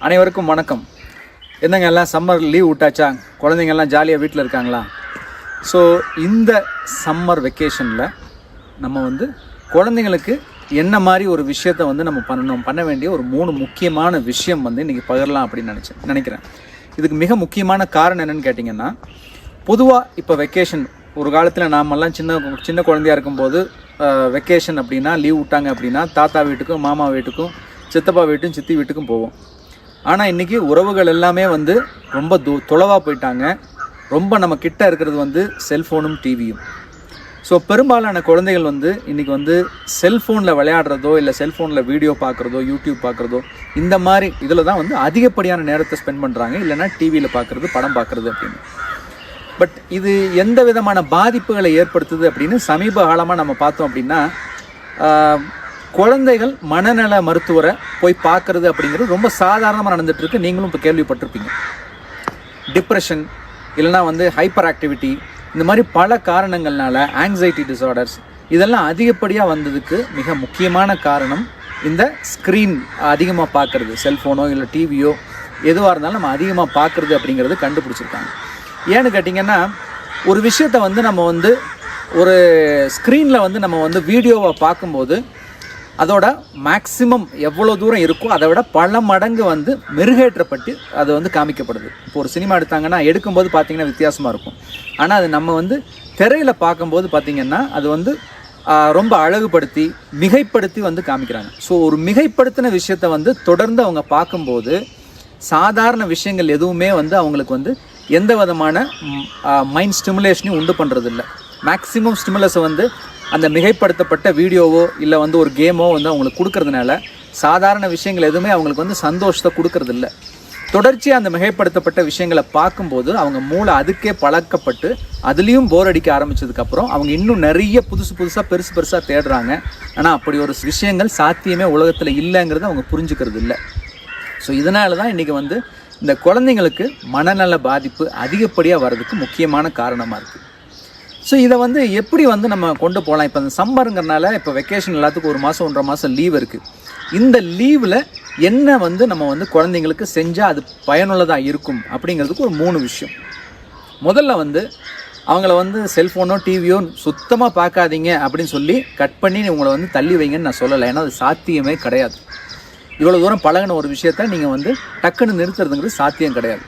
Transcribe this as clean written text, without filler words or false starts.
அனைவருக்கும் வணக்கம். என்னங்க எல்லாம் சம்மர் லீவ் விட்டாச்சா? குழந்தைங்கள்லாம் ஜாலியாக வீட்டில் இருக்காங்களா? ஸோ இந்த சம்மர் வெக்கேஷனில் நம்ம குழந்தைங்களுக்கு என்ன மாதிரி ஒரு விஷயத்தை நம்ம பண்ண வேண்டிய ஒரு 3 முக்கியமான விஷயம் இன்றைக்கி பகிரலாம் அப்படின்னு நினைக்கிறேன். இதுக்கு மிக முக்கியமான காரணம் என்னென்னு கேட்டிங்கன்னா, பொதுவாக இப்போ வெக்கேஷன் ஒரு காலத்தில் நாமெல்லாம் சின்ன குழந்தையாக இருக்கும்போது வெக்கேஷன் அப்படின்னா லீவ் விட்டாங்க அப்படின்னா தாத்தா வீட்டுக்கும் மாமா வீட்டுக்கும் சித்தப்பா வீட்டும் சித்தி வீட்டுக்கும் போவோம். ஆனால் இன்றைக்கி உறவுகள் எல்லாமே ரொம்ப தொலைவாக போயிட்டாங்க. ரொம்ப நம்ம கிட்ட இருக்கிறது செல்ஃபோனும் டிவியும். ஸோ பெரும்பாலான குழந்தைகள் இன்றைக்கி செல்ஃபோனில் விளையாடுறதோ இல்லை செல்ஃபோனில் வீடியோ பார்க்குறதோ யூடியூப் பார்க்குறதோ இந்த மாதிரி இதில் தான் அதிகப்படியான நேரத்தை ஸ்பெண்ட் பண்ணுறாங்க. இல்லைனா டிவியில் பார்க்குறது படம் பார்க்குறது அப்படின்னு. பட் இது எந்த விதமான பாதிப்புகளை ஏற்படுத்துது அப்படின்னு சமீப காலமாக நம்ம பார்த்தோம் அப்படின்னா, குழந்தைகள் மனநல மருத்துவரை போய் பார்க்குறது அப்படிங்கிறது ரொம்ப சாதாரணமாக நடந்துகிட்ருக்கு. நீங்களும் இப்போ கேள்விப்பட்டிருப்பீங்க. டிப்ரெஷன் இல்லைனா ஹைப்பர் ஆக்டிவிட்டி இந்த மாதிரி பல காரணங்கள்னால ஆங்ஸைட்டி டிஸார்டர்ஸ் இதெல்லாம் அதிகப்படியாக வந்ததுக்கு மிக முக்கியமான காரணம் இந்த ஸ்க்ரீன் அதிகமாக பார்க்குறது. செல்ஃபோனோ இல்லை டிவியோ எதுவாக இருந்தாலும் நம்ம அதிகமாக பார்க்குறது அப்படிங்கிறது கண்டுபிடிச்சிருக்காங்க. ஏன்னு கேட்டிங்கன்னா, ஒரு விஷயத்தை நம்ம ஒரு ஸ்க்ரீனில் நம்ம வீடியோவை பார்க்கும்போது அதோட மேக்ஸிமம் எவ்வளோ தூரம் இருக்கோ அதை விட பல மடங்கு மெருகேற்றப்பட்டு அது காமிக்கப்படுது. இப்போ ஒரு சினிமா எடுக்கும்போது பார்த்திங்கன்னா வித்தியாசமாக இருக்கும். ஆனால் அது நம்ம திரையில் பார்க்கும்போது பார்த்திங்கன்னா அது ரொம்ப அழகுபடுத்தி மிகைப்படுத்தி காமிக்கிறாங்க. ஸோ ஒரு மிகைப்படுத்தின விஷயத்தை தொடர்ந்து அவங்க பார்க்கும்போது சாதாரண விஷயங்கள் எதுவுமே அவங்களுக்கு எந்த விதமான மைண்ட் ஸ்டிமுலேஷனையும் உண்டு பண்ணுறதில்ல. மேக்ஸிமம் ஸ்டிமுலஸை அந்த மிகைப்படுத்தப்பட்ட வீடியோவோ இல்லை ஒரு கேமோ அவங்களுக்கு கொடுக்கறதுனால சாதாரண விஷயங்கள் எதுவுமே அவங்களுக்கு சந்தோஷத்தை கொடுக்கறதில்ல. தொடர்ச்சியாக அந்த மிகைப்படுத்தப்பட்ட விஷயங்களை பார்க்கும்போது அவங்க மூளை அதுக்கே பழக்கப்பட்டு அதுலேயும் போர் அடிக்க ஆரம்பித்ததுக்கப்புறம் அவங்க இன்னும் நிறைய புதுசாக பெருசாக தேடுறாங்க. ஆனால் அப்படி ஒரு விஷயங்கள் சாத்தியமே உலகத்தில் இல்லைங்கிறத அவங்க புரிஞ்சுக்கிறது இல்லை. ஸோ இதனால தான் இன்றைக்கி இந்த குழந்தைங்களுக்கு மனநல பாதிப்பு அதிகப்படியாக வர்றதுக்கு முக்கியமான காரணமாக இருக்குது. ஸோ இதை எப்படி நம்ம கொண்டு போகலாம்? இப்போ இந்த சம்மருங்கிறனால இப்போ வெக்கேஷன் எல்லாத்துக்கும் 1 மாதம் 1.5 மாதம் லீவ் இருக்குது. இந்த லீவில் என்ன நம்ம குழந்தைங்களுக்கு செஞ்சால் அது பயனுள்ளதாக இருக்கும் அப்படிங்கிறதுக்கு ஒரு 3 விஷயம். முதல்ல அவங்கள செல்ஃபோனோ டிவியோ சுத்தமாக பார்க்காதீங்க அப்படின்னு சொல்லி கட் பண்ணி உங்களை தள்ளி வைங்கன்னு நான் சொல்லலை. ஏன்னா அது சாத்தியமே கிடையாது. இவ்வளோ தூரம் பழகின ஒரு விஷயத்த நீங்கள் டக்குன்னு நிறுத்துறதுங்கிறது சாத்தியம் கிடையாது.